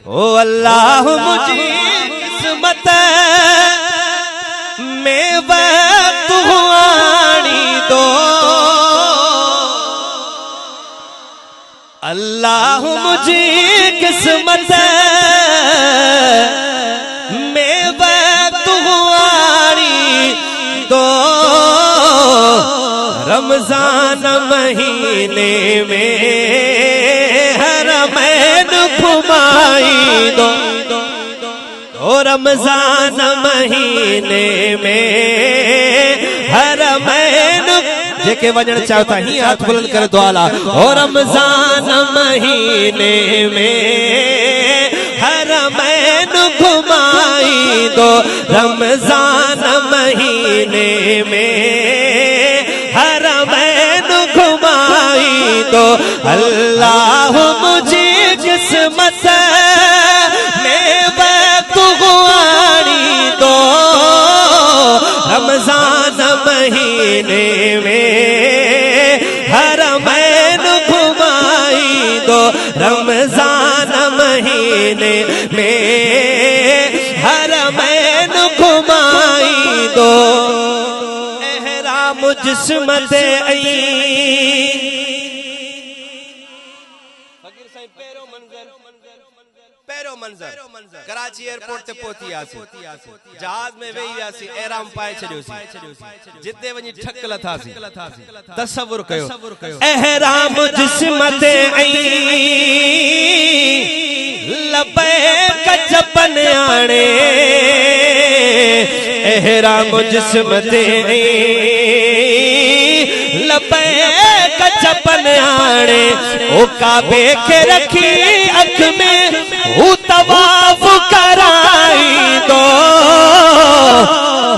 ओ अल्लाह मुझी किस्मत में वक्त आनी दो, अल्लाह मुझी किस्मत में वक्त आनी दो। रमजान महीने में हरमैन घुमाई दो, ओ रमजान महीने में हरमैन जेके वजन चाहता ही हाथ बुलंद कर दुआला। ओ रमजान महीने में हरमैन घुमाई दो, रमजान महीने में हरमैन घुमाई दो। अल्लाह मुझे किस्मत में वक्त आनी दो, रमजान महीने में हरमैन घुमाई दो, रमजान महीने में हरमैन घुमाई दो। एहराम जिस्मत पैरो मंजर कराची एयरपोर्ट ते पहुंची आसी, जहाज में वेही आसी, एहराम पाए छड़ियोसी, जिते वनी ठक लथासी। तसव्वुर कयो एहराम जिस्मत लबैक जपन आणे, एहराम जिस्मत लबैक जपन आणे। ओ काबे के रखी अख में वो तवाफ कराई दो,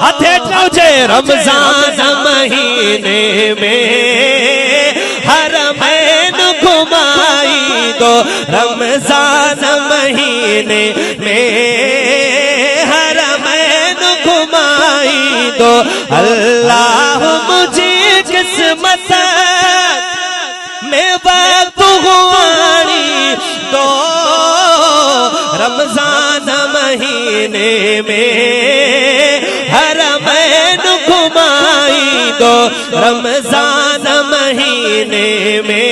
हथे जे रमजान महीने में हरमैन घुमाई दो, रमजान महीने में हरमैन घुमाई दो। अल्लाह मुझे किस्मत में वक्त आनी दो, रमजान महीने में हरमैन घुमाई दो, रमजान महीने में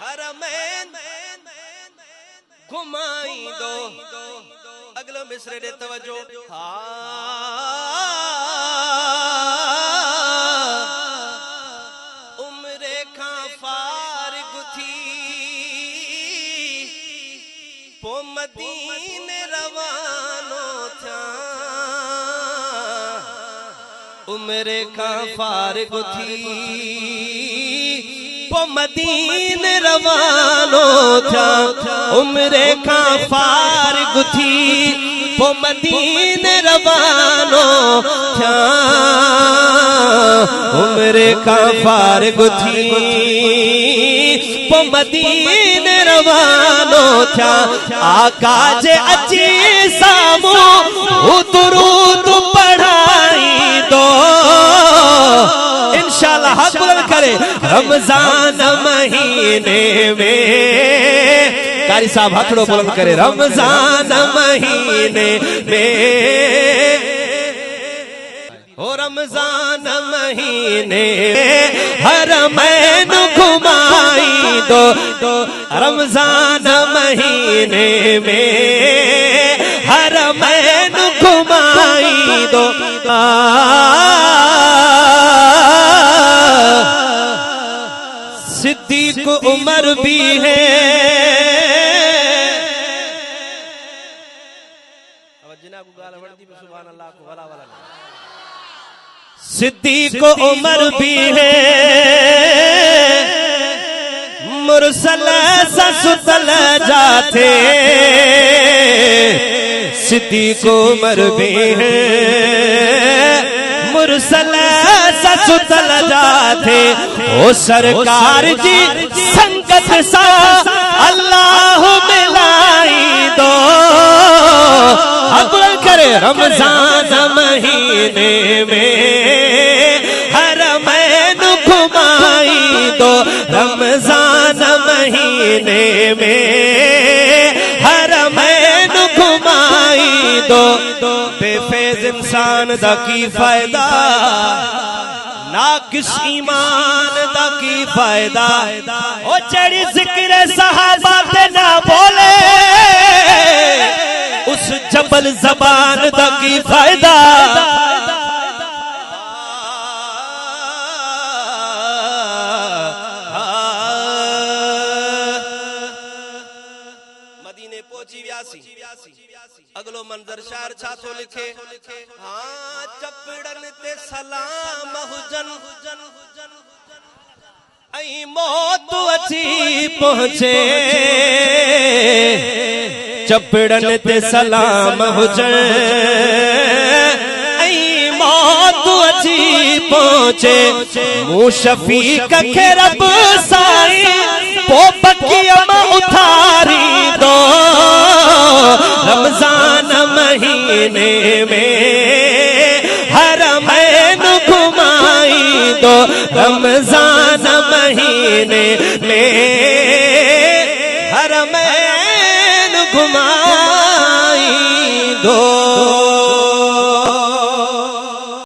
हरमैन घुमाई दो। अगला मिसरे दे तवज्जो उम्रे खां फारिग थी पो मदीने रवानो था, उम्रे खां फारिग थी पो मदीने रवानो था, उम्रे खां फारिग थी पो मदीने रवानो था, उम्रे खां फारिग थी पो मदीने रवानो था। आका जे अची सामूं दुरूद पढ़ाई दो, इंशाअल्लाह हक बुलंद करे। रमजान महीने में कारी साहब हथड़ो बुलंद करे, रमजान महीने में ओ रमजान महीने हरमैन घुमाई दो, रमजान महीने में हरमैन घुमाई दो। सिद्दीक उमर भी है, सिद्दीक उमर भी है, मुरसल ससुतल जाते, सिद्दीक उमर भी है, मुरसल ससुतल जाते। ओ सरकार जी संगत सा अल्लाह मिलाई दो, अब करे रमजान महीने में हरमैन घुमाई दो, रमजान महीने में हरमैन घुमाई दो। बेफेज इंसान दा की फायदा, नाकिस ईमान दा की फायदा। ओ चढ़ी जिक्र सहाबा ते ना बोले, उस जबल जबान दा की फायदा। मदीने पहुंची व्यासी, अगलो मंजर शायर छाथो लिखे, हाँ चपड़न ते सलाम हुजन, ऐं मौत अची पहुंचे। चपड़न ते सलाम हुजन, ऐं मौत अची पहुंचे। मूं शफीक खे रब साईं पो बकियम उथारी दो। रमजान महीने में हरमैन घुमाई दो। रमजान महीने में हरमैन घुमाई दो।